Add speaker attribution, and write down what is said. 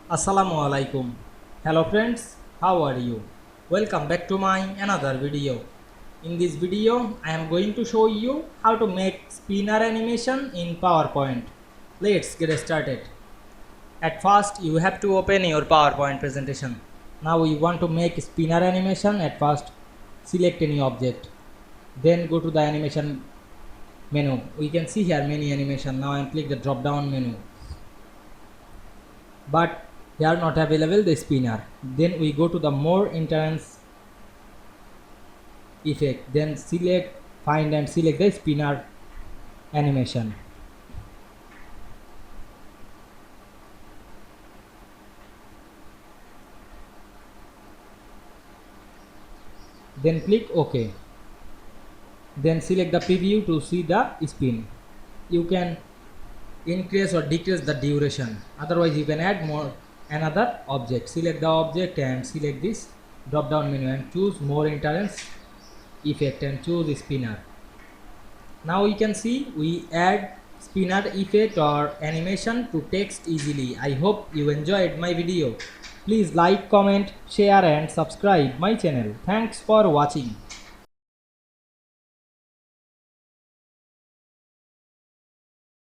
Speaker 1: Assalamu Walaikum. Hello friends, how are you? Welcome back to my another video. In this video, I am going to show you how to make spinner animation in PowerPoint. Let's get started. At first, you have to open your PowerPoint presentation. Now we want to make spinner animation. At first, select any object. Then go to the animation menu. We can see here many animation. Now I am click the drop down menu. But here not available the spinner. Then we go to the more entrance effect, then select find and select the spinner animation. Then click OK. Then select the preview to see the spin. You can increase or decrease the duration, otherwise you can add more another object. Select the object and select this drop down menu and choose more entrance effect and choose spinner. Now you can see we add spinner effect or animation to text easily. I hope you enjoyed my video. Please like, comment, share and subscribe my channel. Thanks for watching.